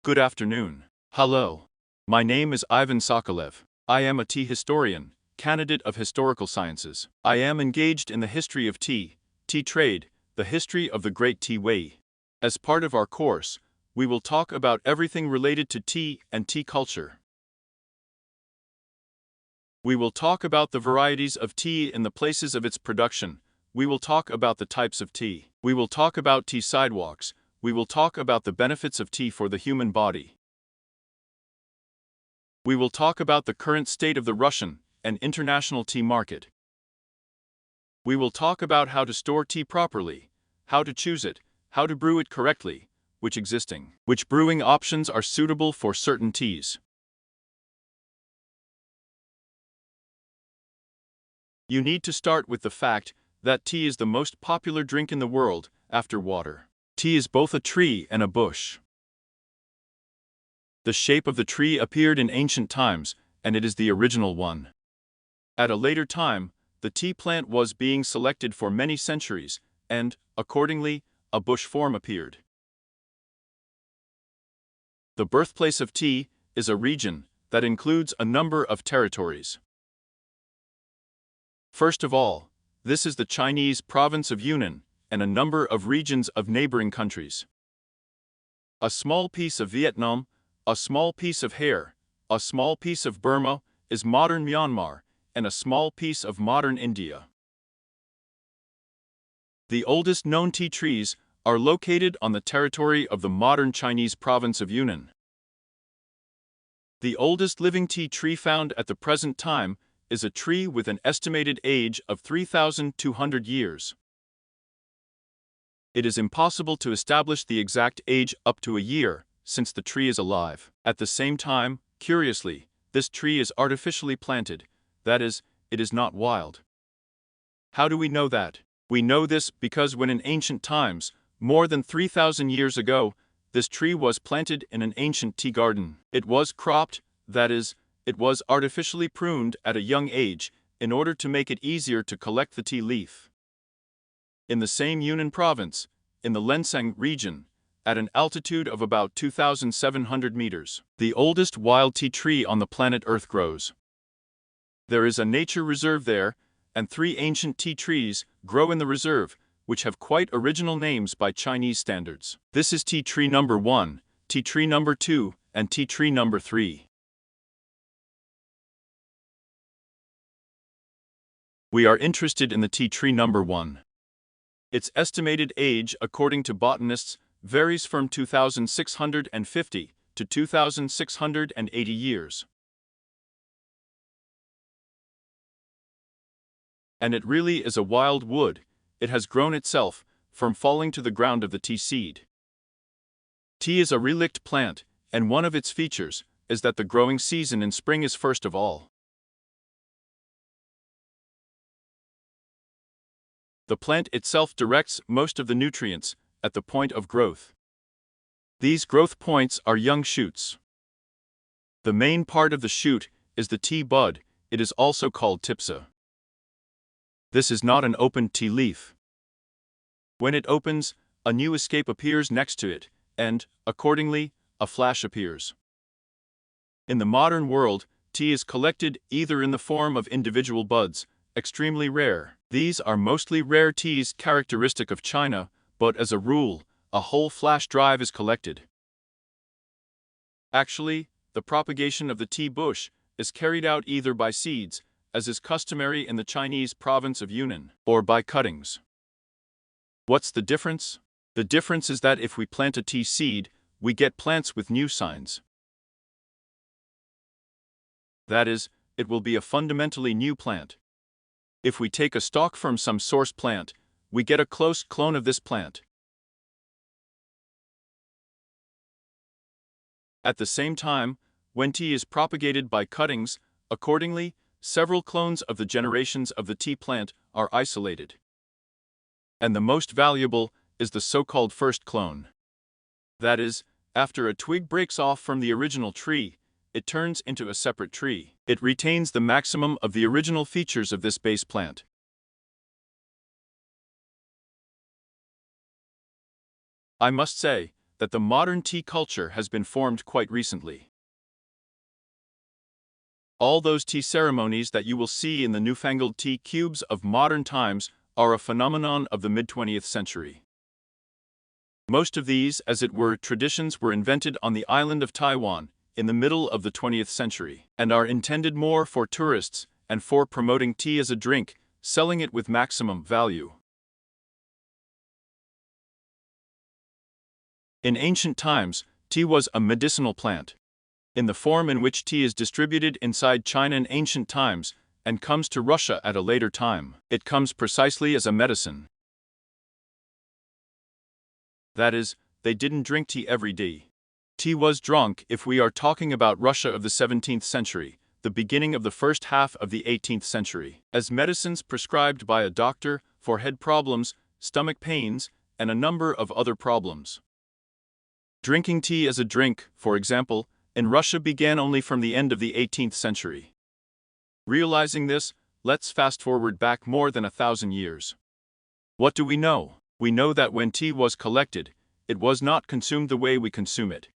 Good afternoon. Hello. My name is Ivan Sokolov. I am a tea historian, candidate of historical sciences. I am engaged in the history of tea trade, the history of the Great Tea Way. As part of our course, we will talk about everything related to tea and tea culture. We will talk about the varieties of tea and the places of its production. We will talk about the types of tea. We will talk about tea sidewalks. We will talk about the benefits of tea for the human body. We will talk about the current state of the Russian and international tea market. We will talk about how to store tea properly, how to choose it, how to brew it correctly, which brewing options are suitable for certain teas. You need to start with the fact that tea is the most popular drink in the world, after water. Tea is both a tree and a bush. The shape of the tree appeared in ancient times, and it is the original one. At a later time, the tea plant was being selected for many centuries, and, accordingly, a bush form appeared. The birthplace of tea is a region that includes a number of territories. First of all, this is the Chinese province of Yunnan and a number of regions of neighboring countries. A small piece of Vietnam, a small piece of Hare, a small piece of Burma is modern Myanmar, and a small piece of modern India. The oldest known tea trees are located on the territory of the modern Chinese province of Yunnan. The oldest living tea tree found at the present time is a tree with an estimated age of 3,200 years. It is impossible to establish the exact age up to a year, since the tree is alive. At the same time, curiously, this tree is artificially planted, that is, it is not wild. How do we know that? We know this because when in ancient times, more than 3,000 years ago, this tree was planted in an ancient tea garden. It was cropped, that is, it was artificially pruned at a young age in order to make it easier to collect the tea leaf. In the same Yunnan province, in the Lenseng region, at an altitude of about 2,700 meters, the oldest wild tea tree on the planet Earth grows. There is a nature reserve there, and 3 ancient tea trees grow in the reserve, which have quite original names by Chinese standards. This is tea tree number 1, tea tree number 2, and tea tree number 3. We are interested in the tea tree number 1. Its estimated age, according to botanists, varies from 2,650 to 2,680 years. And it really is a wild wood. It has grown itself from falling to the ground of the tea seed. Tea is a relict plant, and one of its features is that the growing season in spring is first of all. The plant itself directs most of the nutrients at the point of growth. These growth points are young shoots. The main part of the shoot is the tea bud. It is also called tipsa. This is not an open tea leaf. When it opens, a new escape appears next to it, and, accordingly, a flash appears. In the modern world, tea is collected either in the form of individual buds, extremely rare. These are mostly rare teas characteristic of China, but as a rule, a whole flash drive is collected. Actually, the propagation of the tea bush is carried out either by seeds, as is customary in the Chinese province of Yunnan, or by cuttings. What's the difference? The difference is that if we plant a tea seed, we get plants with new signs. That is, it will be a fundamentally new plant. If we take a stalk from some source plant, we get a close clone of this plant. At the same time, when tea is propagated by cuttings, accordingly, several clones of the generations of the tea plant are isolated. And the most valuable is the so-called first clone. That is, after a twig breaks off from the original tree, it turns into a separate tree. It retains the maximum of the original features of this base plant. I must say that the modern tea culture has been formed quite recently. All those tea ceremonies that you will see in the newfangled tea cubes of modern times are a phenomenon of the mid-20th century. Most of these, as it were, traditions were invented on the island of Taiwan in the middle of the 20th century, and are intended more for tourists and for promoting tea as a drink, selling it with maximum value. In ancient times, tea was a medicinal plant. In the form in which tea is distributed inside China in ancient times and comes to Russia at a later time, it comes precisely as a medicine. That is, they didn't drink tea every day. Tea was drunk if we are talking about Russia of the 17th century, the beginning of the first half of the 18th century, as medicines prescribed by a doctor for head problems, stomach pains, and a number of other problems. Drinking tea as a drink, for example, in Russia began only from the end of the 18th century. Realizing this, let's fast forward back more than 1,000 years. What do we know? We know that when tea was collected, it was not consumed the way we consume it.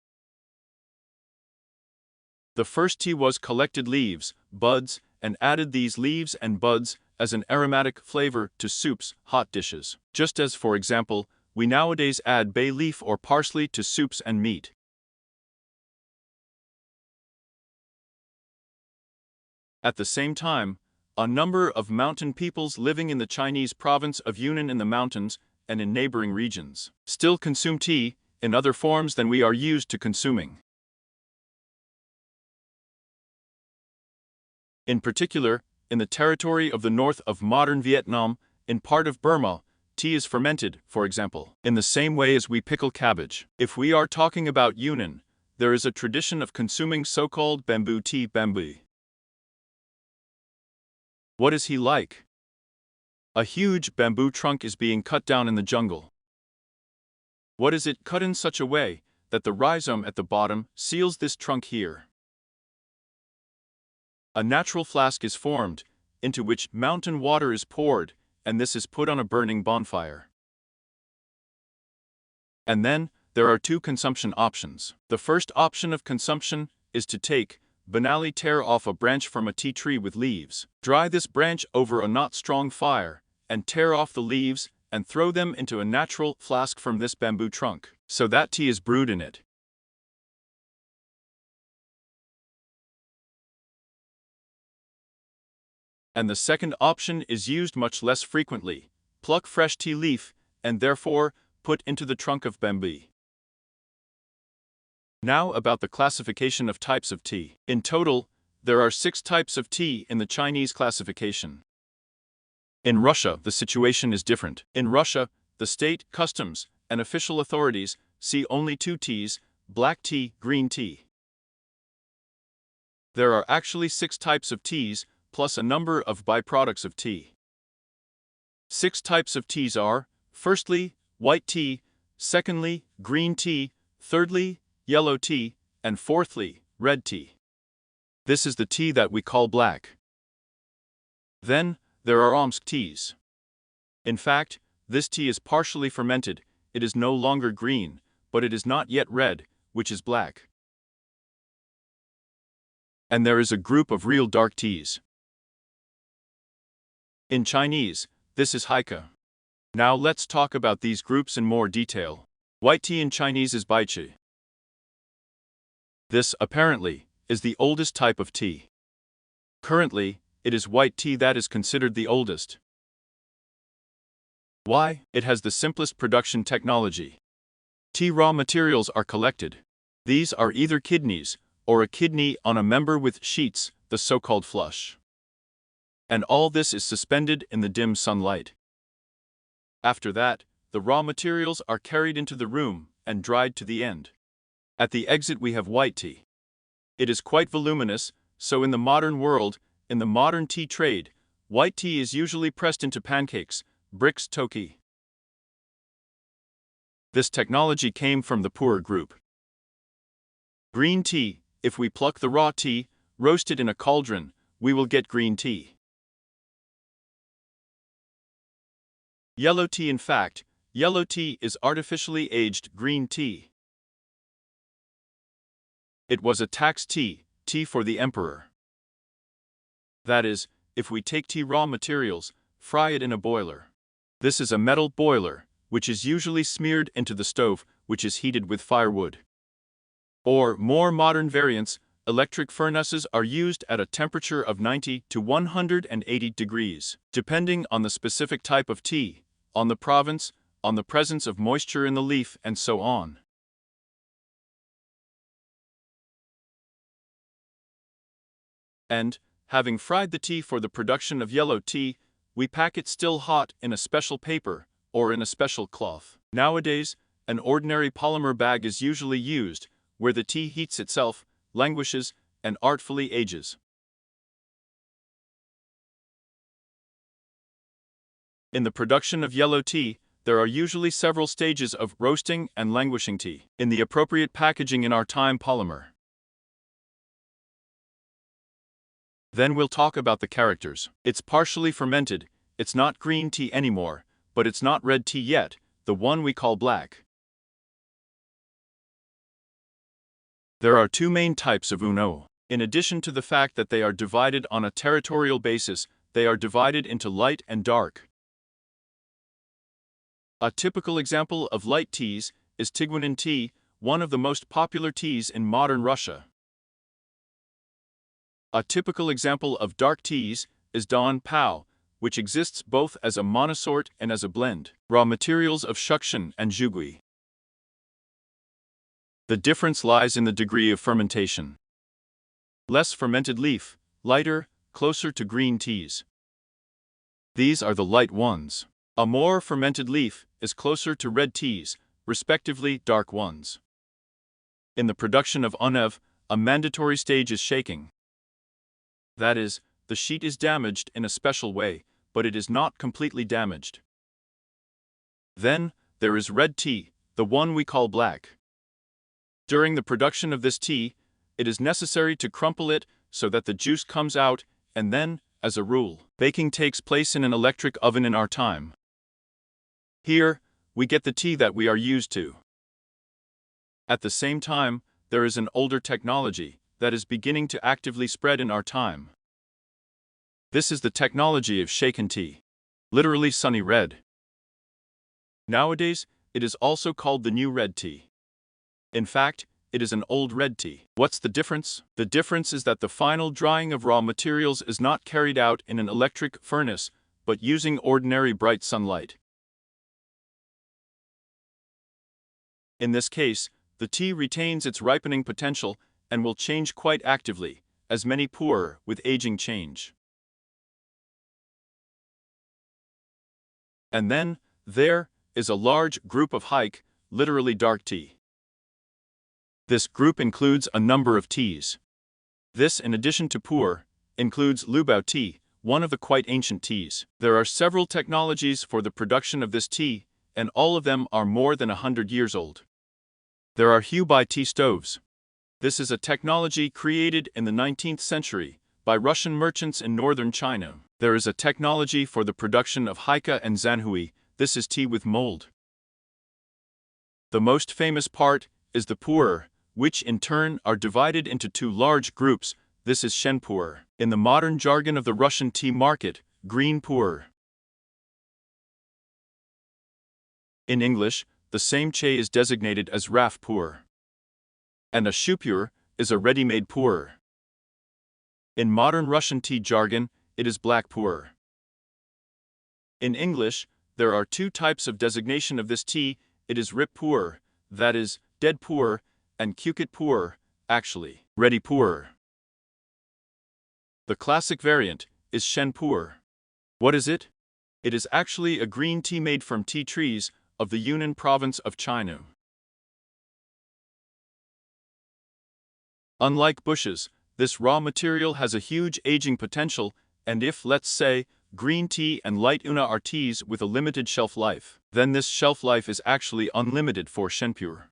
The first tea was collected leaves, buds, and added these leaves and buds as an aromatic flavor to soups, hot dishes. Just as, for example, we nowadays add bay leaf or parsley to soups and meat. At the same time, a number of mountain peoples living in the Chinese province of Yunnan in the mountains and in neighboring regions still consume tea in other forms than we are used to consuming. In particular, in the territory of the north of modern Vietnam, in part of Burma, tea is fermented, for example, in the same way as we pickle cabbage. If we are talking about Yunnan, there is a tradition of consuming so-called bamboo tea bamboo. What is he like? A huge bamboo trunk is being cut down in the jungle. What is it cut in such a way that the rhizome at the bottom seals this trunk here? A natural flask is formed, into which mountain water is poured, and this is put on a burning bonfire. And then, there are two consumption options. The first option of consumption is to take, banally tear off a branch from a tea tree with leaves, dry this branch over a not strong fire, and tear off the leaves and throw them into a natural flask from this bamboo trunk, so that tea is brewed in it. And the second option is used much less frequently. Pluck fresh tea leaf, and therefore, put into the trunk of bamboo. Now about the classification of types of tea. In total, there are 6 types of tea in the Chinese classification. In Russia, the situation is different. In Russia, the state, customs, and official authorities see only 2 teas, black tea, green tea. There are actually 6 types of teas, plus a number of byproducts of tea. 6 types of teas are, firstly, white tea, secondly, green tea, thirdly, yellow tea, and fourthly, red tea. This is the tea that we call black. Then, there are Omsk teas. In fact, this tea is partially fermented, it is no longer green, but it is not yet red, which is black. And there is a group of real dark teas. In Chinese, this is Haika. Now let's talk about these groups in more detail. White tea in Chinese is baichi. This, apparently, is the oldest type of tea. Currently, it is white tea that is considered the oldest. Why? It has the simplest production technology. Tea raw materials are collected. These are either kidneys, or a kidney on a member with sheets, the so-called flush. And all this is suspended in the dim sunlight. After that, the raw materials are carried into the room and dried to the end. At the exit we have white tea. It is quite voluminous, so in the modern world, in the modern tea trade, white tea is usually pressed into pancakes, bricks toki. This technology came from the poorer group. Green tea, if we pluck the raw tea, roast it in a cauldron, we will get green tea. Yellow tea. In fact, yellow tea is artificially aged green tea. It was a tax tea, tea for the emperor. That is, if we take tea raw materials, fry it in a boiler. This is a metal boiler, which is usually smeared into the stove, which is heated with firewood. Or, more modern variants, electric furnaces are used at a temperature of 90 to 180 degrees, depending on the specific type of tea, on the province, on the presence of moisture in the leaf, and so on. And, having fried the tea for the production of yellow tea, we pack it still hot in a special paper, or in a special cloth. Nowadays, an ordinary polymer bag is usually used, where the tea heats itself, languishes, and artfully ages. In the production of yellow tea, there are usually several stages of roasting and languishing tea, in the appropriate packaging in our time polymer. Then we'll talk about the characters. It's partially fermented, it's not green tea anymore, but it's not red tea yet, the one we call black. There are two main types of Uno. In addition to the fact that they are divided on a territorial basis, they are divided into light and dark. A typical example of light teas is Tiguanin tea, one of the most popular teas in modern Russia. A typical example of dark teas is Dan Pao, which exists both as a monosort and as a blend. Raw materials of Shukshan and Zhugui. The difference lies in the degree of fermentation. Less fermented leaf, lighter, closer to green teas. These are the light ones. A more fermented leaf is closer to red teas, respectively dark ones. In the production of Unev, a mandatory stage is shaking. That is, the sheet is damaged in a special way, but it is not completely damaged. Then, there is red tea, the one we call black. During the production of this tea, it is necessary to crumple it so that the juice comes out, and then, as a rule, baking takes place in an electric oven in our time. Here, we get the tea that we are used to. At the same time, there is an older technology that is beginning to actively spread in our time. This is the technology of shaken tea, literally sunny red. Nowadays, it is also called the new red tea. In fact, it is an old red tea. What's the difference? The difference is that the final drying of raw materials is not carried out in an electric furnace, but using ordinary bright sunlight. In this case, the tea retains its ripening potential and will change quite actively, as many pu'er with aging change. And then, there is a large group of haik, literally dark tea. This group includes a number of teas. This, in addition to pu'er, includes lubao tea, one of the quite ancient teas. There are several technologies for the production of this tea, and all of them are more than 100 years old. There are Hubei tea stoves. This is a technology created in the 19th century by Russian merchants in northern China. There is a technology for the production of haika and zanhui. This is tea with mold. The most famous part is the pu'er, which in turn are divided into two large groups. This is shen pu'er. In the modern jargon of the Russian tea market, green pu'er. In English, the same che is designated as raf pu'er. And a shupur is a ready-made pu'er. In modern Russian tea jargon, it is black pu'er. In English, there are two types of designation of this tea. It is rip pu'er, that is, dead pu'er, and kukit pu'er, actually, ready pu'er. The classic variant is shen pu'er. What is it? It is actually a green tea made from tea trees of the Yunnan province of China. Unlike bushes, this raw material has a huge aging potential, and if, let's say, green tea and light una are teas with a limited shelf life, then this shelf life is actually unlimited for shenpu'er.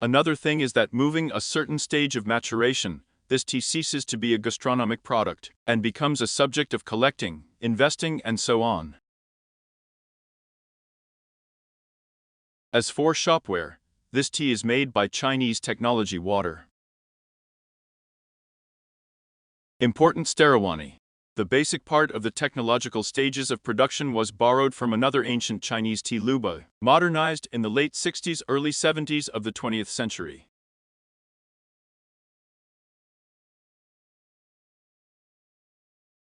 Another thing is that moving a certain stage of maturation, this tea ceases to be a gastronomic product and becomes a subject of collecting, investing, and so on. As for shopware, This tea is made by Chinese technology water. Important Sterawani. The basic part of the technological stages of production was borrowed from another ancient Chinese tea, luba, modernized in the late 60s, early 70s of the 20th century.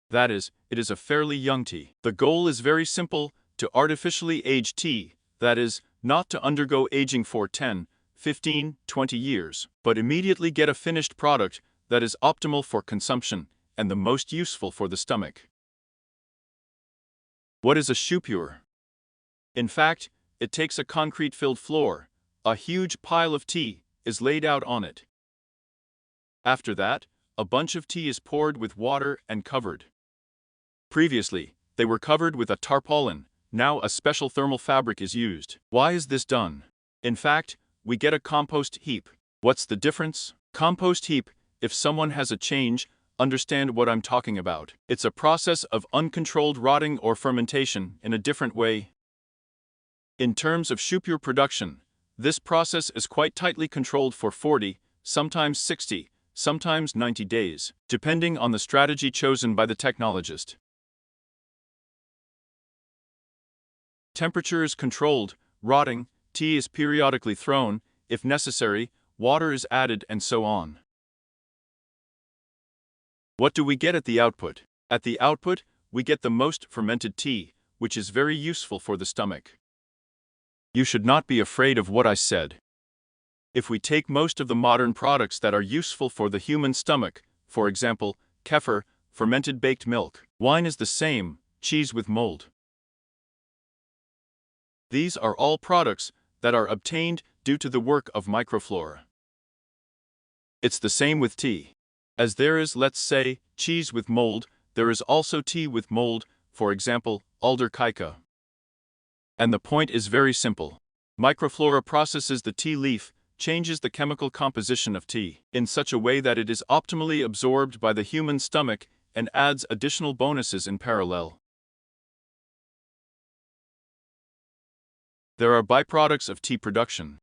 That is, it is a fairly young tea. The goal is very simple, to artificially age tea, that is, not to undergo aging for 10, 15, 20 years, but immediately get a finished product that is optimal for consumption and the most useful for the stomach. What is a shupure? In fact, it takes a concrete-filled floor. A huge pile of tea is laid out on it. After that, a bunch of tea is poured with water and covered. Previously, they were covered with a tarpaulin. Now a special thermal fabric is used. Why is this done? In fact, we get a compost heap. What's the difference? Compost heap, if someone has a change, understand what I'm talking about. It's a process of uncontrolled rotting or fermentation in a different way. In terms of shupure production, this process is quite tightly controlled for 40, sometimes 60, sometimes 90 days, depending on the strategy chosen by the technologist. Temperature is controlled, rotting, tea is periodically thrown, if necessary, water is added, and so on. What do we get at the output? At the output, we get the most fermented tea, which is very useful for the stomach. You should not be afraid of what I said. If we take most of the modern products that are useful for the human stomach, for example, kefir, fermented baked milk, wine is the same, cheese with mold. These are all products that are obtained due to the work of microflora. It's the same with tea. As there is, let's say, cheese with mold, there is also tea with mold, for example, alder kika. And the point is very simple. Microflora processes the tea leaf, changes the chemical composition of tea in such a way that it is optimally absorbed by the human stomach and adds additional bonuses in parallel. There are byproducts of tea production.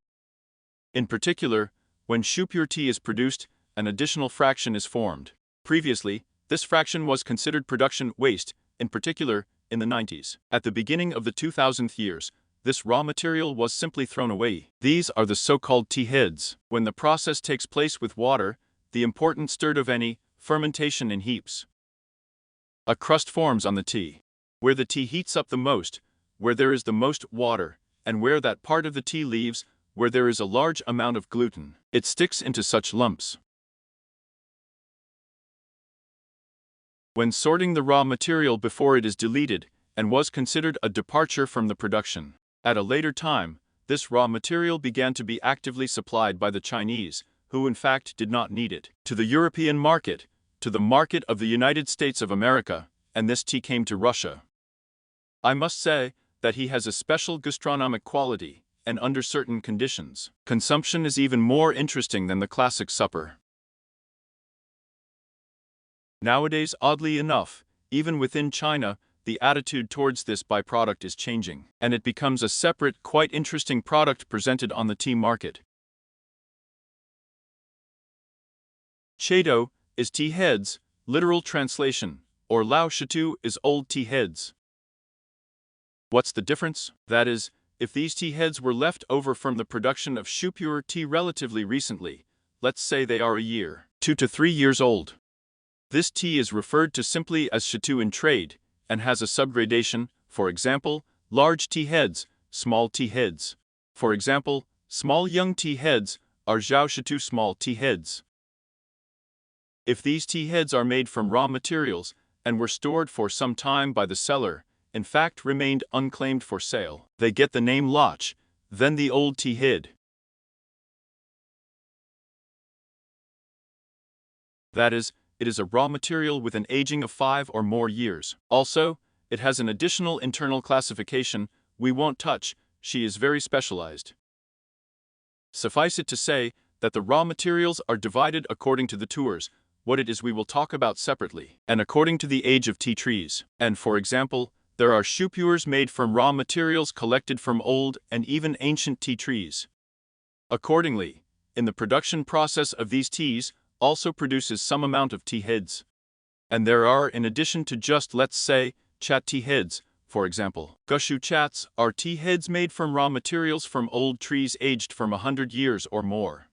In particular, when shupure tea is produced, an additional fraction is formed. Previously, this fraction was considered production waste, in particular, in the 90s. At the beginning of the 2000th years, this raw material was simply thrown away. These are the so-called tea heads. When the process takes place with water, the important stirred of any fermentation in heaps. A crust forms on the tea. Where the tea heats up the most, where there is the most water, and where that part of the tea leaves, where there is a large amount of gluten, it sticks into such lumps. When sorting the raw material before it is deleted, and was considered a departure from the production. At a later time, this raw material began to be actively supplied by the Chinese, who in fact did not need it, to the European market, to the market of the United States of America, and this tea came to Russia. I must say that he has a special gastronomic quality, and under certain conditions, consumption is even more interesting than the classic supper. Nowadays, oddly enough, even within China, the attitude towards this byproduct is changing, and it becomes a separate, quite interesting product presented on the tea market. Chado is tea heads, literal translation, or Lao Shitu is old tea heads. What's the difference? That is, if these tea heads were left over from the production of shupure tea relatively recently, let's say they are a year, 2 to 3 years old. This tea is referred to simply as Shitu in trade, and has a subgradation, for example, large tea heads, small tea heads. For example, small young tea heads are Zhao Shitu small tea heads. If these tea heads are made from raw materials, and were stored for some time by the seller, in fact remained unclaimed for sale, they get the name Loch, then the old tea head. That is, it is a raw material with an aging of 5 or more years. Also, it has an additional internal classification we won't touch, she is very specialized. Suffice it to say that the raw materials are divided according to the tours, what it is we will talk about separately, and according to the age of tea trees. And for example, there are shupures made from raw materials collected from old and even ancient tea trees. Accordingly, in the production process of these teas also produces some amount of tea heads. And there are, in addition to just, let's say, chat tea heads, for example, Gushu chats are tea heads made from raw materials from old trees aged from 100 years or more.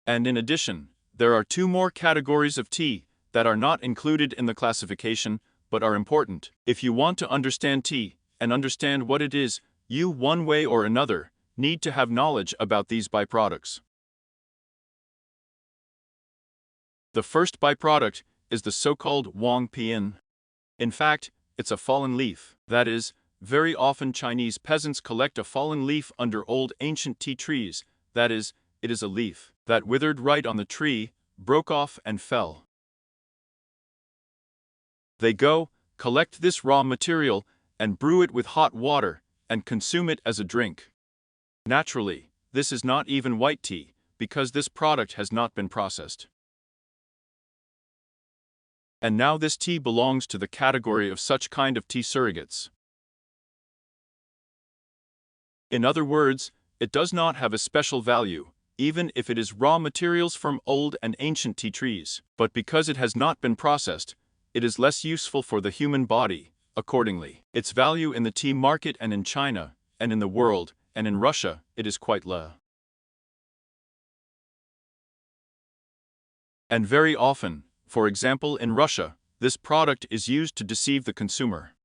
And in addition, there are two more categories of tea that are not included in the classification but are important. If you want to understand tea and understand what it is, you, one way or another, need to have knowledge about these byproducts. The first byproduct is the so-called Wang Pian. In fact, it's a fallen leaf. That is, very often Chinese peasants collect a fallen leaf under old ancient tea trees. That is, it is a leaf that withered right on the tree, broke off and fell. They go, collect this raw material, and brew it with hot water, and consume it as a drink. Naturally, this is not even white tea, because this product has not been processed. And now this tea belongs to the category of such kind of tea surrogates. In other words, it does not have a special value, even if it is raw materials from old and ancient tea trees. But because it has not been processed, it is less useful for the human body. Accordingly, its value in the tea market and in China, and in the world, and in Russia, it is quite low. And very often, for example in Russia, this product is used to deceive the consumer.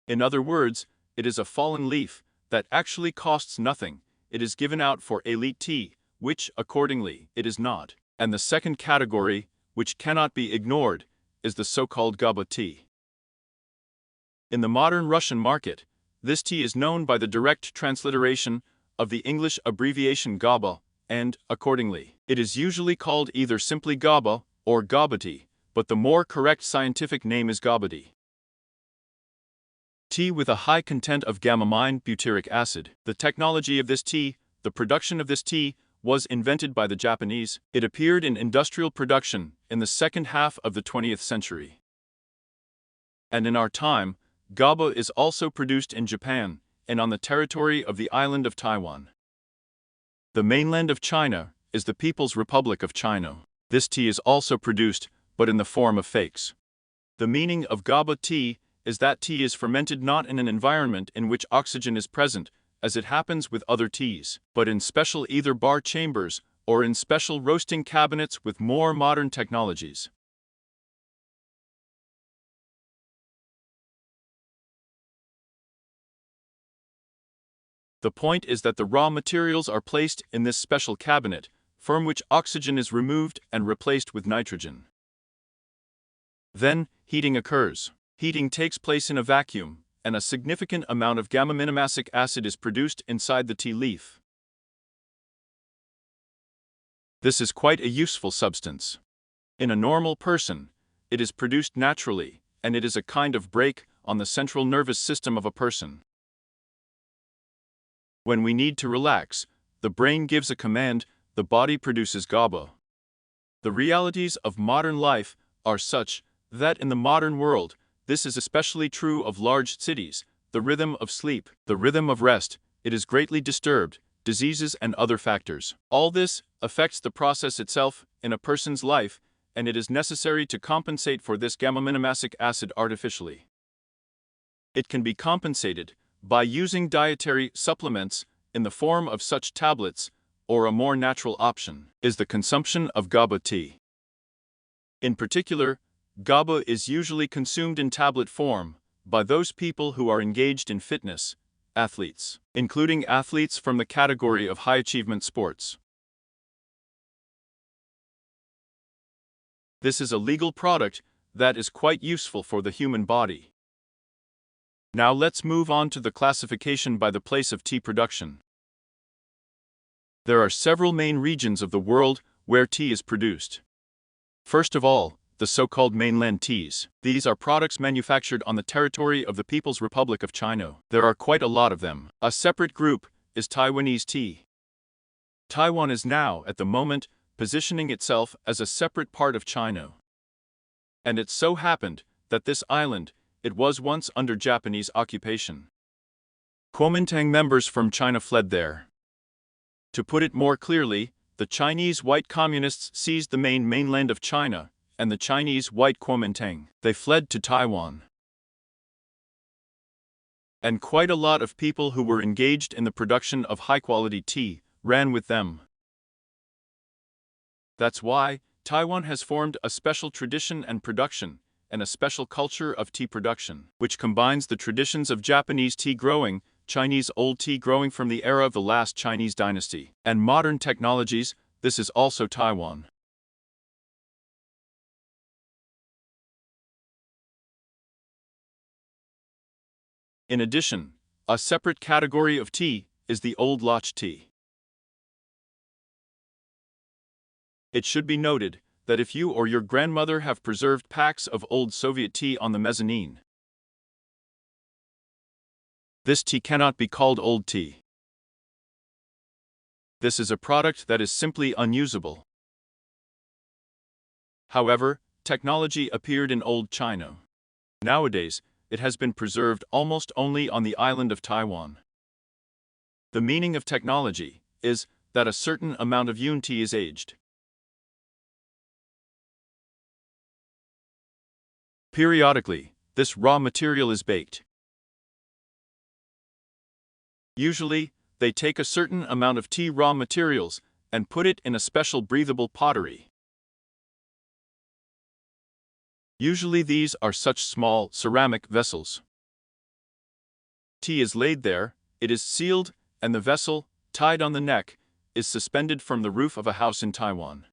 In other words, it is a fallen leaf that actually costs nothing. It is given out for elite tea, which, accordingly, it is not. And the second category, which cannot be ignored, is the so-called Gaba tea. In the modern Russian market, this tea is known by the direct transliteration of the English abbreviation Gaba, and, accordingly, it is usually called either simply Gaba or Gaba tea, but the more correct scientific name is Gaba tea. Tea with a high content of gamma-amine butyric acid. The technology of this tea, the production of this tea, was invented by the Japanese. It appeared in industrial production in the second half of the 20th century. And in our time, Gaba is also produced in Japan and on the territory of the island of Taiwan. The mainland of China is the People's Republic of China. This tea is also produced, but in the form of fakes. The meaning of Gaba tea is that tea is fermented not in an environment in which oxygen is present, as it happens with other teas, but in special either bar chambers or in special roasting cabinets with more modern technologies. The point is that the raw materials are placed in this special cabinet, from which oxygen is removed and replaced with nitrogen. Then, heating occurs. Heating takes place in a vacuum, and a significant amount of gamma-aminoacidic acid is produced inside the tea leaf. This is quite a useful substance. In a normal person, it is produced naturally, and it is a kind of brake on the central nervous system of a person. When we need to relax, the brain gives a command, the body produces GABA. The realities of modern life are such that in the modern world, this is especially true of large cities, the rhythm of sleep, the rhythm of rest, it is greatly disturbed, diseases and other factors. All this affects the process itself in a person's life, and it is necessary to compensate for this gamma-aminoacidic acid artificially. It can be compensated by using dietary supplements in the form of such tablets, or a more natural option is the consumption of GABA tea. In particular, GABA is usually consumed in tablet form by those people who are engaged in fitness, athletes, including athletes from the category of high-achievement sports. This is a legal product that is quite useful for the human body. Now let's move on to the classification by the place of tea production. There are several main regions of the world where tea is produced. First of all, the so-called mainland teas. These are products manufactured on the territory of the People's Republic of China. There are quite a lot of them. A separate group is Taiwanese tea. Taiwan is now, at the moment, positioning itself as a separate part of China. And it so happened that this island, it was once under Japanese occupation. Kuomintang members from China fled there. To put it more clearly, the Chinese white communists seized the mainland of China, and the Chinese white Kuomintang, they fled to Taiwan. And quite a lot of people who were engaged in the production of high-quality tea ran with them. That's why Taiwan has formed a special tradition and production, and a special culture of tea production, which combines the traditions of Japanese tea growing, Chinese old tea growing from the era of the last Chinese dynasty, and modern technologies. This is also Taiwan. In addition, a separate category of tea is the old lotch tea. It should be noted that if you or your grandmother have preserved packs of old Soviet tea on the mezzanine, this tea cannot be called old tea. This is a product that is simply unusable. However, technology appeared in old China. Nowadays, it has been preserved almost only on the island of Taiwan. The meaning of technology is that a certain amount of yun tea is aged. Periodically, this raw material is baked. Usually, they take a certain amount of tea raw materials and put it in a special breathable pottery. Usually these are such small ceramic vessels. Tea is laid there, it is sealed, and the vessel, tied on the neck, is suspended from the roof of a house in Taiwan.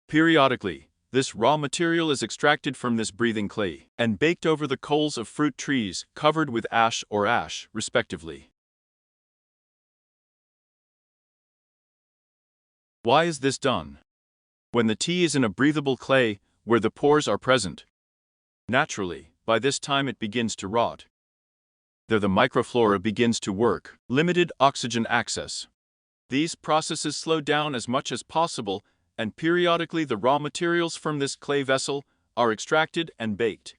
Periodically, this raw material is extracted from this breathing clay and baked over the coals of fruit trees covered with ash or ash, respectively. Why is this done? When the tea is in a breathable clay, where the pores are present, naturally, by this time it begins to rot. There the microflora begins to work, limited oxygen access. These processes slow down as much as possible, and periodically the raw materials from this clay vessel are extracted and baked.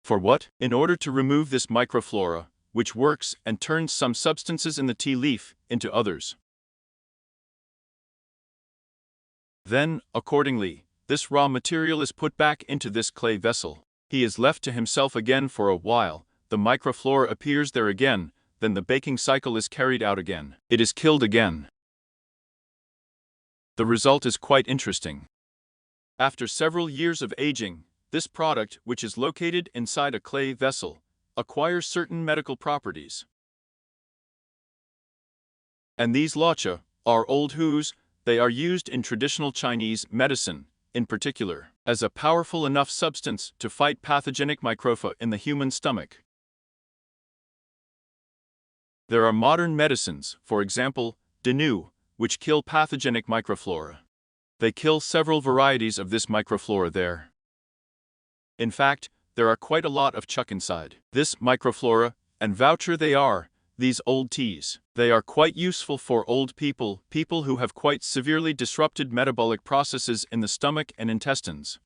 For what? In order to remove this microflora, which works and turns some substances in the tea leaf into others. Then, accordingly, this raw material is put back into this clay vessel. He is left to himself again for a while, the microflora appears there again, then the baking cycle is carried out again. It is killed again. The result is quite interesting. After several years of aging, this product, which is located inside a clay vessel, acquires certain medical properties. And these lotcha are old hus. They are used in traditional Chinese medicine, in particular, as a powerful enough substance to fight pathogenic microfa in the human stomach. There are modern medicines, for example, Denu, which kill pathogenic microflora. They kill several varieties of this microflora there. In fact, there are quite a lot of chuck inside this microflora, and voucher they are, these old teas. They are quite useful for old people, people who have quite severely disrupted metabolic processes in the stomach and intestines.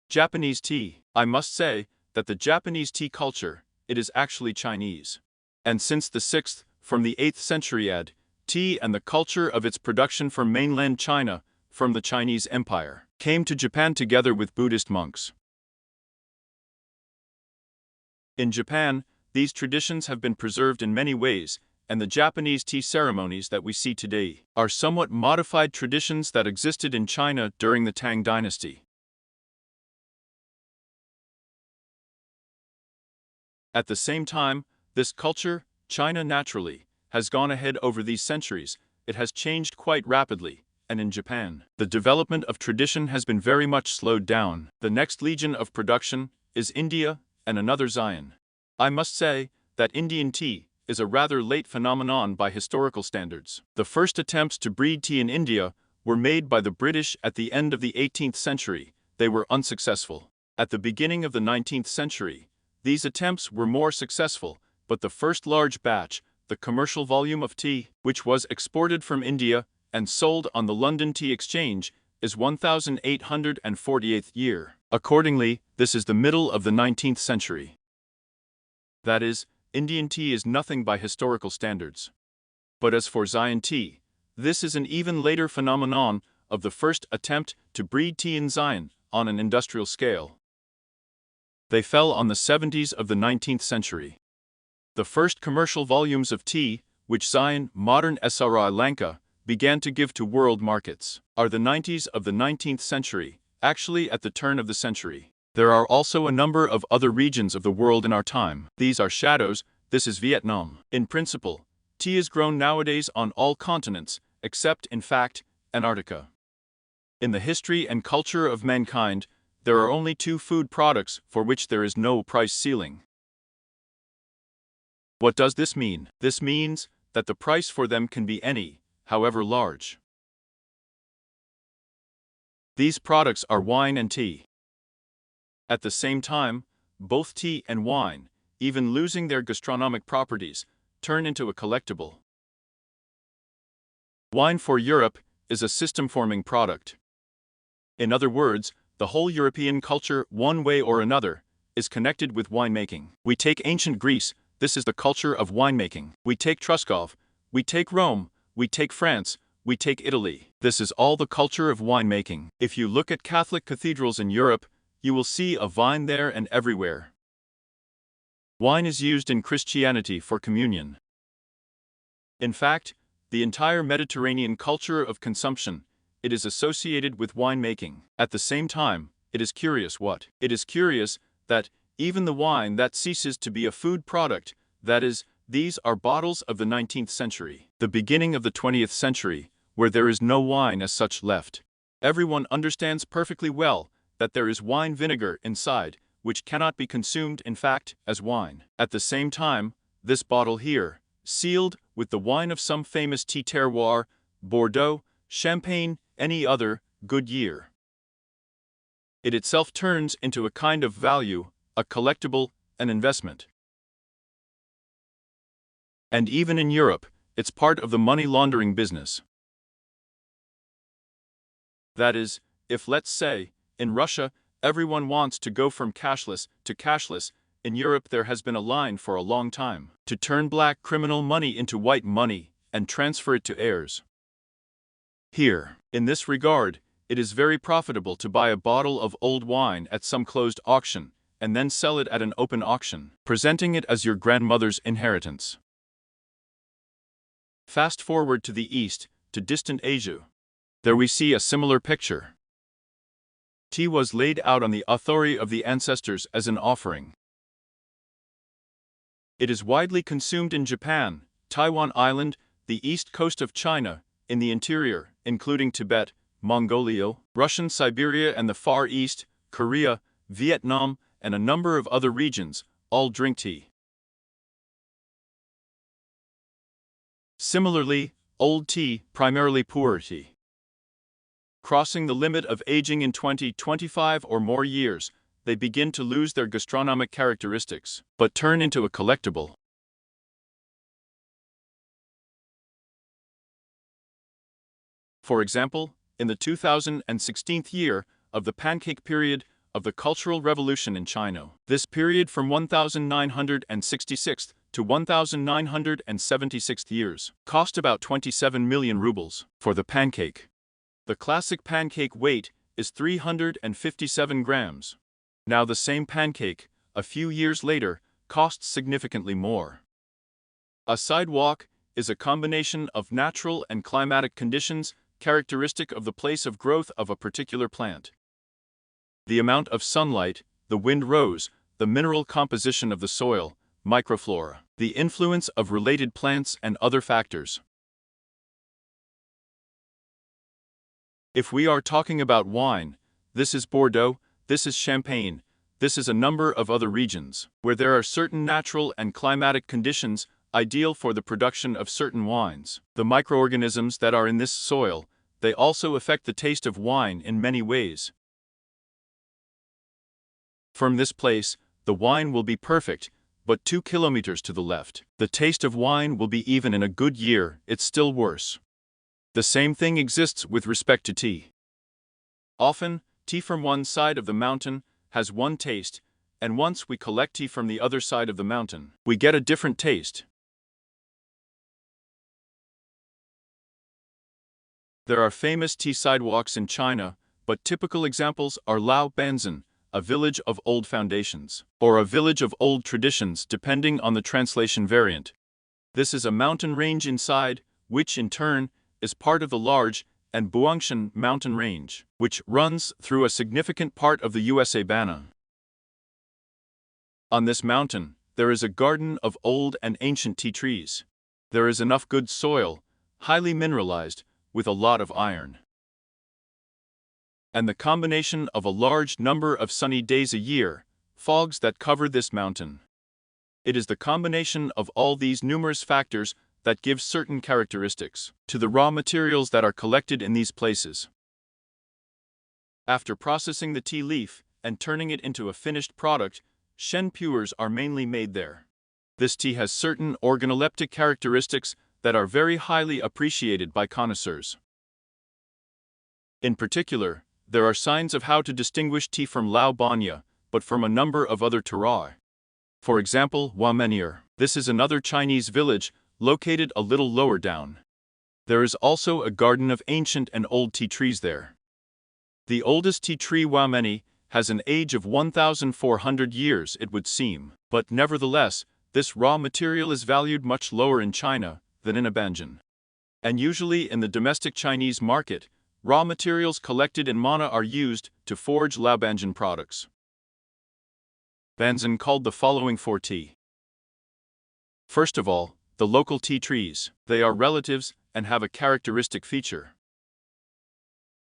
Japanese tea. I must say that the Japanese tea culture, it is actually Chinese. And since the 6th, from the 8th century AD, tea and the culture of its production from mainland China, from the Chinese Empire, came to Japan together with Buddhist monks. In Japan, these traditions have been preserved in many ways, and the Japanese tea ceremonies that we see today are somewhat modified traditions that existed in China during the Tang Dynasty. At the same time, this culture, China naturally, has gone ahead over these centuries. It has changed quite rapidly, and in Japan, the development of tradition has been very much slowed down. The next legion of production is India, and another Zion. I must say that Indian tea is a rather late phenomenon by historical standards. The first attempts to breed tea in India were made by the British at the end of the 18th century. They were unsuccessful. At the beginning of the 19th century, these attempts were more successful, but the first large batch, the commercial volume of tea, which was exported from India and sold on the London Tea Exchange, is 1848th year. Accordingly, this is the middle of the 19th century. That is, Indian tea is nothing by historical standards. But as for Xi'an tea, this is an even later phenomenon of the first attempt to breed tea in Xi'an on an industrial scale. They fell on the 70s of the 19th century. The first commercial volumes of tea, which Xi'an, modern Sri Lanka, began to give to world markets, are the 90s of the 19th century, actually at the turn of the century. There are also a number of other regions of the world in our time. These are shadows. This is Vietnam. In principle, tea is grown nowadays on all continents, except, in fact, Antarctica. In the history and culture of mankind, there are only two food products for which there is no price ceiling. What does this mean? This means that the price for them can be any, however large. These products are wine and tea. At the same time, both tea and wine, even losing their gastronomic properties, turn into a collectible. Wine for Europe is a system-forming product. In other words, the whole European culture, one way or another, is connected with winemaking. We take ancient Greece, this is the culture of winemaking. We take Truskov, we take Rome, we take France, we take Italy. This is all the culture of winemaking. If you look at Catholic cathedrals in Europe, you will see a vine there and everywhere. Wine is used in Christianity for communion. In fact, the entire Mediterranean culture of consumption, it is associated with winemaking. At the same time, it is curious what? It is curious that even the wine that ceases to be a food product, that is, these are bottles of the 19th century, the beginning of the 20th century, where there is no wine as such left. Everyone understands perfectly well that there is wine vinegar inside, which cannot be consumed in fact as wine. At the same time, this bottle here, sealed with the wine of some famous tea terroir, Bordeaux, Champagne, any other, good year. It itself turns into a kind of value, a collectible, an investment. And even in Europe, it's part of the money laundering business. That is, if let's say, in Russia, everyone wants to go from cashless to cashless, in Europe there has been a line for a long time to turn black criminal money into white money and transfer it to heirs. Here, in this regard, it is very profitable to buy a bottle of old wine at some closed auction and then sell it at an open auction, presenting it as your grandmother's inheritance. Fast forward to the east, to distant Asia. There we see a similar picture. Tea was laid out on the authority of the ancestors as an offering. It is widely consumed in Japan, Taiwan Island, the east coast of China, in the interior, including Tibet, Mongolia, Russian Siberia and the Far East, Korea, Vietnam, and a number of other regions, all drink tea. Similarly, old tea, primarily pu'er tea. Crossing the limit of aging in 20, 25 or more years, they begin to lose their gastronomic characteristics, but turn into a collectible. For example, in the 2016 year of the Pancake period of the Cultural Revolution in China, this period from 1966 to 1976 years cost about 27 million rubles for the pancake. The classic pancake weight is 357 grams. Now the same pancake, a few years later, costs significantly more. A sidewalk is a combination of natural and climatic conditions characteristic of the place of growth of a particular plant. The amount of sunlight, the wind rose, the mineral composition of the soil, microflora, the influence of related plants and other factors. If we are talking about wine, this is Bordeaux, this is Champagne, this is a number of other regions, where there are certain natural and climatic conditions ideal for the production of certain wines. The microorganisms that are in this soil, they also affect the taste of wine in many ways. From this place, the wine will be perfect, but 2 kilometers to the left, the taste of wine will be even in a good year, it's still worse. The same thing exists with respect to tea. Often, tea from one side of the mountain has one taste, and once we collect tea from the other side of the mountain, we get a different taste. There are famous tea sidewalks in China, but typical examples are Lao Banzan, a village of old foundations, or a village of old traditions depending on the translation variant. This is a mountain range inside, which in turn is part of the large and Buangshan mountain range, which runs through a significant part of the USA Bana. On this mountain, there is a garden of old and ancient tea trees. There is enough good soil, highly mineralized, with a lot of iron. And the combination of a large number of sunny days a year, fogs that cover this mountain. It is the combination of all these numerous factors that gives certain characteristics to the raw materials that are collected in these places. After processing the tea leaf and turning it into a finished product, Shen Puers are mainly made there. This tea has certain organoleptic characteristics that are very highly appreciated by connoisseurs. In particular, there are signs of how to distinguish tea from Lao Banya, but from a number of other terroirs. For example, Huamener. This is another Chinese village located a little lower down. There is also a garden of ancient and old tea trees there. The oldest tea tree, Huameni, has an age of 1,400 years, it would seem, but nevertheless, this raw material is valued much lower in China than in Abanjan. And usually in the domestic Chinese market, raw materials collected in Mana are used to forge Laobanjan products. Banzan called the following for tea. First of all, the local tea trees. They are relatives and have a characteristic feature.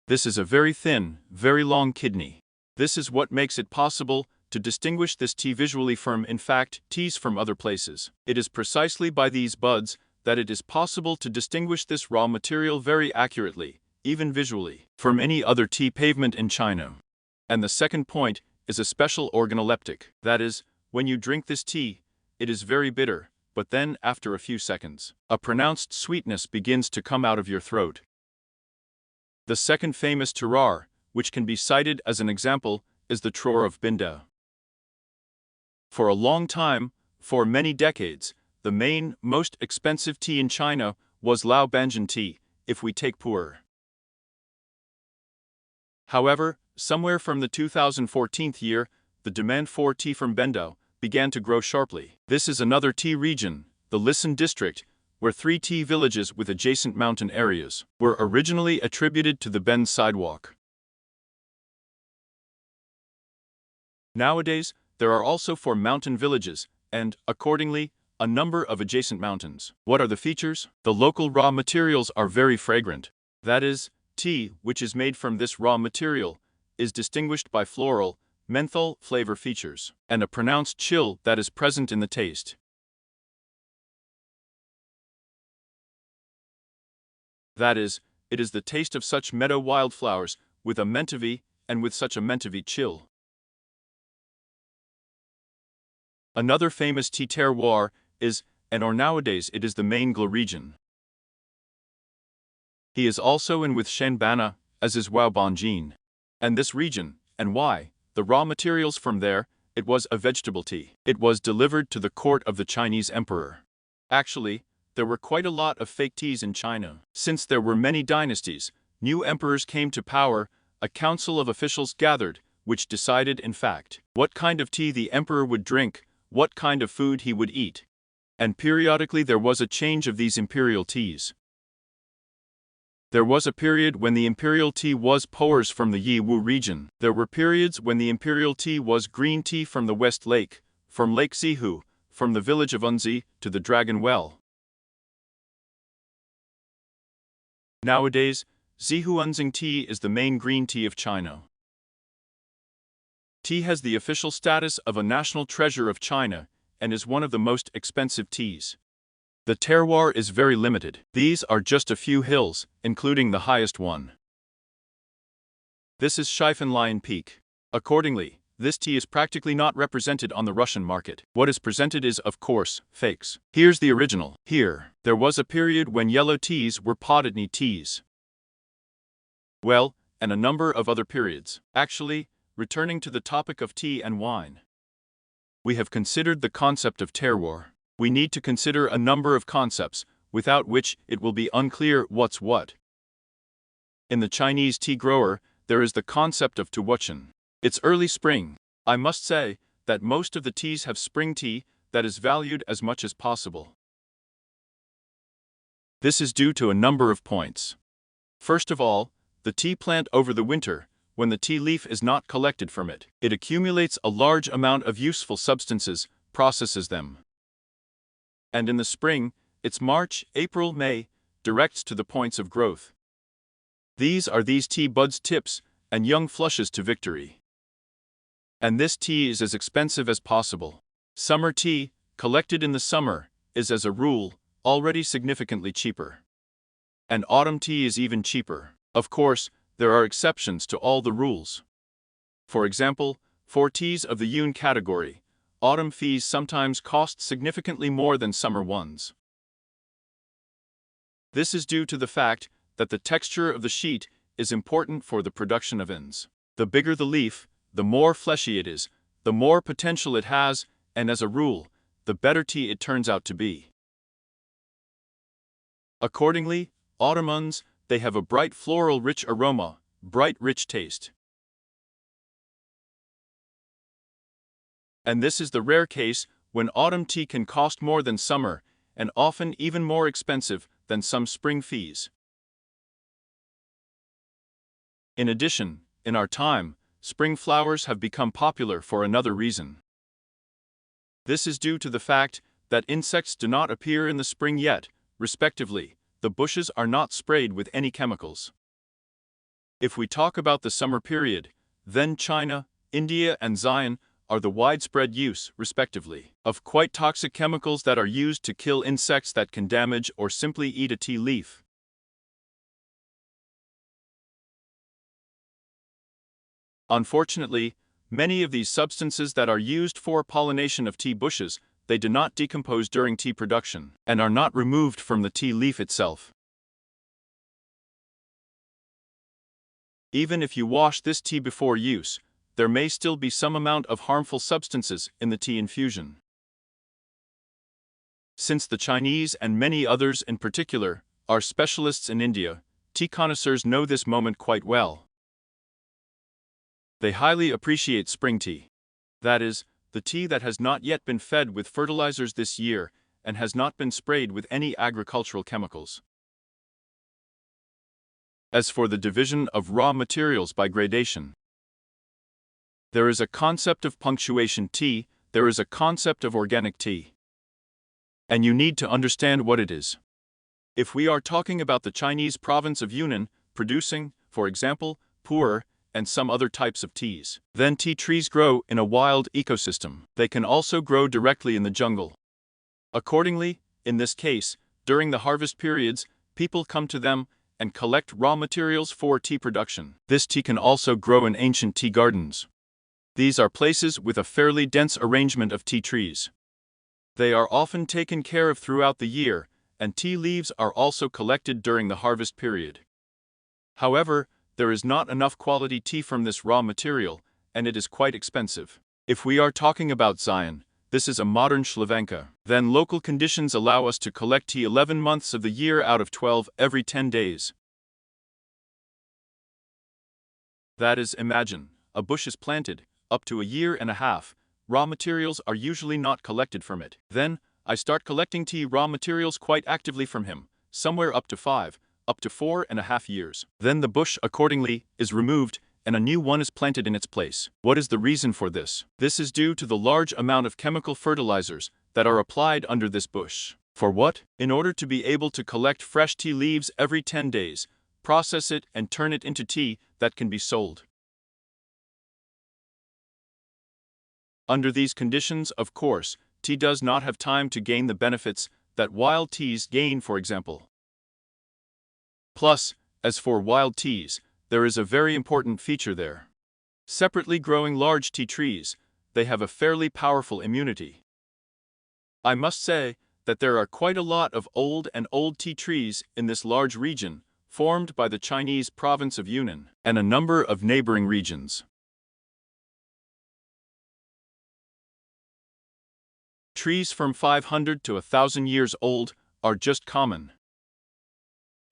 This is a very thin, very long kidney. This is what makes it possible to distinguish this tea visually from, in fact, teas from other places. It is precisely by these buds that it is possible to distinguish this raw material very accurately, even visually, from any other tea pavement in China. And the second point is a special organoleptic. That is, when you drink this tea, it is very bitter, but then after a few seconds, a pronounced sweetness begins to come out of your throat. The second famous terroir, which can be cited as an example, is the terroir of Binda. For a long time, for many decades, the main, most expensive tea in China was Laobanjan tea, if we take Pu'er. However, somewhere from the 2014 year, the demand for tea from Bendo began to grow sharply. This is another tea region, the Lisan district, where 3 tea villages with adjacent mountain areas were originally attributed to the Ben sidewalk. Nowadays, there are also 4 mountain villages, and, accordingly, a number of adjacent mountains. What are the features? The local raw materials are very fragrant. That is, tea, which is made from this raw material, is distinguished by floral, menthol flavor features, and a pronounced chill that is present in the taste. That is, it is the taste of such meadow wildflowers, with a mentavy, and with such a mentavy chill. Another famous tea terroir is, or nowadays it is the Maingla region. He is also in with Shenbana, as is Huabanjin. And this region, and why, the raw materials from there, it was a vegetable tea. It was delivered to the court of the Chinese emperor. Actually, there were quite a lot of fake teas in China. Since there were many dynasties, new emperors came to power, a council of officials gathered, which decided, in fact, what kind of tea the emperor would drink, what kind of food he would eat. And periodically there was a change of these imperial teas. There was a period when the imperial tea was pu'ers from the Yiwu region. There were periods when the imperial tea was green tea from the West Lake, from Lake Zihu, from the village of Unzi to the Dragon Well. Nowadays, Zihu Unzing tea is the main green tea of China. Tea has the official status of a national treasure of China and is one of the most expensive teas. The terroir is very limited. These are just a few hills, including the highest one. This is Shifen Peak. Accordingly, this tea is practically not represented on the Russian market. What is presented is, of course, fakes. Here's the original. Here, there was a period when yellow teas were Podotny teas. Well, and a number of other periods. Actually, returning to the topic of tea and wine. We have considered the concept of terroir. We need to consider a number of concepts, without which it will be unclear what's what. In the Chinese tea grower, there is the concept of tuwuchen. It's early spring. I must say that most of the teas have spring tea that is valued as much as possible. This is due to a number of points. First of all, the tea plant over the winter, when the tea leaf is not collected from it, it accumulates a large amount of useful substances, processes them. And in the spring, it's March, April, May, directs to the points of growth. These are these tea buds tips and young flushes to victory. And this tea is as expensive as possible. Summer tea, collected in the summer, is as a rule, already significantly cheaper. And autumn tea is even cheaper. Of course, there are exceptions to all the rules. For example, for teas of the Yun category, autumn fees sometimes cost significantly more than summer ones. This is due to the fact that the texture of the sheet is important for the production of ends. The bigger the leaf, the more fleshy it is, the more potential it has, and as a rule, the better tea it turns out to be. Accordingly, autumn uns, they have a bright floral rich aroma, bright rich taste. And this is the rare case when autumn tea can cost more than summer, and often even more expensive than some spring fees. In addition, in our time, spring flowers have become popular for another reason. This is due to the fact that insects do not appear in the spring yet, respectively, the bushes are not sprayed with any chemicals. If we talk about the summer period, then China, India and Xi'an are the widespread use, respectively, of quite toxic chemicals that are used to kill insects that can damage or simply eat a tea leaf. Unfortunately, many of these substances that are used for pollination of tea bushes, they do not decompose during tea production and are not removed from the tea leaf itself. Even if you wash this tea before use, there may still be some amount of harmful substances in the tea infusion. Since the Chinese and many others in particular are specialists in India, tea connoisseurs know this moment quite well. They highly appreciate spring tea. That is, the tea that has not yet been fed with fertilizers this year and has not been sprayed with any agricultural chemicals. As for the division of raw materials by gradation, there is a concept of punctuation tea, there is a concept of organic tea. And you need to understand what it is. If we are talking about the Chinese province of Yunnan, producing, for example, pu'er, and some other types of teas, then tea trees grow in a wild ecosystem. They can also grow directly in the jungle. Accordingly, in this case, during the harvest periods, people come to them and collect raw materials for tea production. This tea can also grow in ancient tea gardens. These are places with a fairly dense arrangement of tea trees. They are often taken care of throughout the year, and tea leaves are also collected during the harvest period. However, there is not enough quality tea from this raw material, and it is quite expensive. If we are talking about Xi'an, this is a modern Shlavanka. Then local conditions allow us to collect tea 11 months of the year out of 12 every 10 days. That is, imagine, a bush is planted, up to a year and a half, raw materials are usually not collected from it. Then, I start collecting tea raw materials quite actively from him, somewhere up to 4.5 years. Then the bush, accordingly, is removed, and a new one is planted in its place. What is the reason for this? This is due to the large amount of chemical fertilizers that are applied under this bush. For what? In order to be able to collect fresh tea leaves every 10 days, process it and turn it into tea that can be sold. Under these conditions, of course, tea does not have time to gain the benefits that wild teas gain, for example. Plus, as for wild teas, there is a very important feature there. Separately growing large tea trees, they have a fairly powerful immunity. I must say that there are quite a lot of old tea trees in this large region, formed by the Chinese province of Yunnan, and a number of neighboring regions. trees from 500 to 1,000 years old are just common.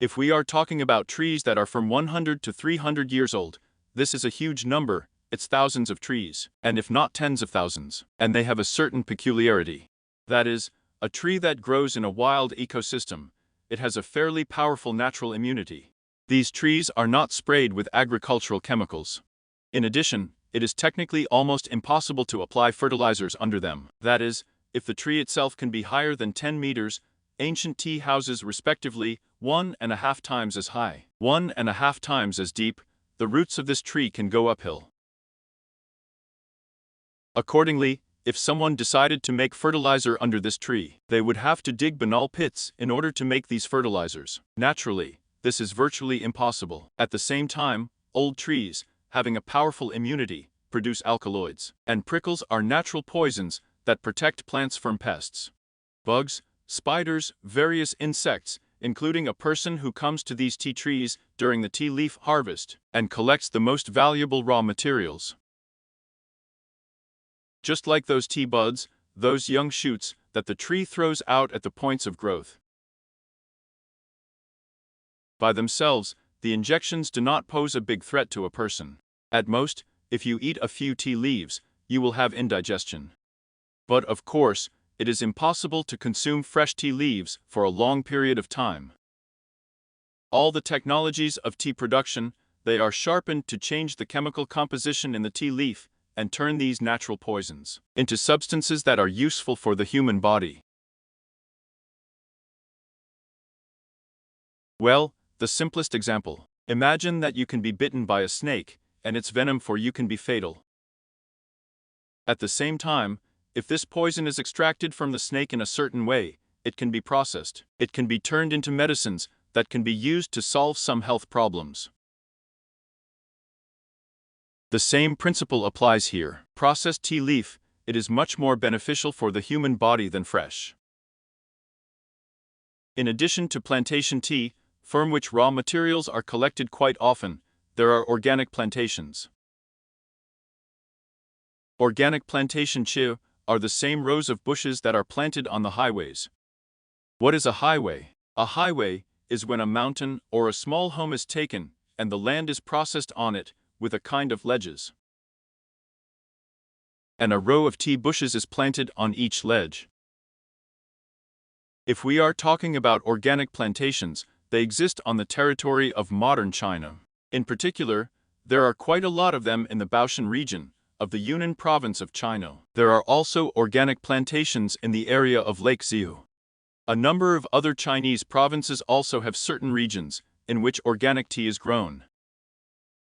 If we are talking about trees that are from 100 to 300 years old, this is a huge number, it's thousands of trees, and if not tens of thousands, and they have a certain peculiarity. That is, a tree that grows in a wild ecosystem, it has a fairly powerful natural immunity. These trees are not sprayed with agricultural chemicals. In addition, it is technically almost impossible to apply fertilizers under them. That is, if the tree itself can be higher than 10 meters, ancient tea houses respectively 1.5 times as high, 1.5 times as deep, the roots of this tree can go uphill. Accordingly, if someone decided to make fertilizer under this tree, they would have to dig banal pits in order to make these fertilizers. Naturally, this is virtually impossible. At the same time, old trees, having a powerful immunity, produce alkaloids, and prickles are natural poisons that protect plants from pests. Bugs, spiders, various insects, including a person who comes to these tea trees during the tea leaf harvest and collects the most valuable raw materials. Just like those tea buds, those young shoots that the tree throws out at the points of growth. By themselves, the injections do not pose a big threat to a person. At most, if you eat a few tea leaves, you will have indigestion. But of course, it is impossible to consume fresh tea leaves for a long period of time. All the technologies of tea production, they are sharpened to change the chemical composition in the tea leaf and turn these natural poisons into substances that are useful for the human body. Well, the simplest example. Imagine that you can be bitten by a snake, and its venom for you can be fatal. At the same time, if this poison is extracted from the snake in a certain way, it can be processed. It can be turned into medicines that can be used to solve some health problems. The same principle applies here. Processed tea leaf, it is much more beneficial for the human body than fresh. In addition to plantation tea, from which raw materials are collected quite often, there are organic plantations. Organic plantation tea are the same rows of bushes that are planted on the highways. What is a highway? A highway is when a mountain or a small home is taken and the land is processed on it with a kind of ledges. And a row of tea bushes is planted on each ledge. If we are talking about organic plantations, they exist on the territory of modern China. In particular, there are quite a lot of them in the Baoshan region of the Yunnan province of China. There are also organic plantations in the area of Lake Xiu. A number of other Chinese provinces also have certain regions in which organic tea is grown.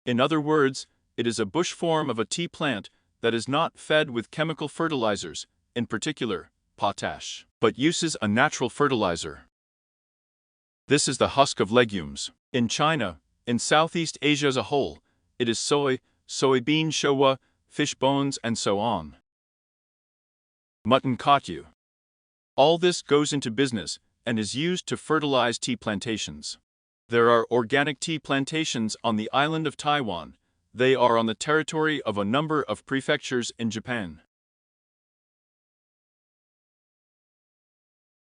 In other words, it is a bush form of a tea plant that is not fed with chemical fertilizers, in particular, potash, but uses a natural fertilizer. This is the husk of legumes. In China, in Southeast Asia as a whole, it is soy, soybean showa, fish bones, and so on. Mutton kotyu. All this goes into business and is used to fertilize tea plantations. There are organic tea plantations on the island of Taiwan. They are on the territory of a number of prefectures in Japan.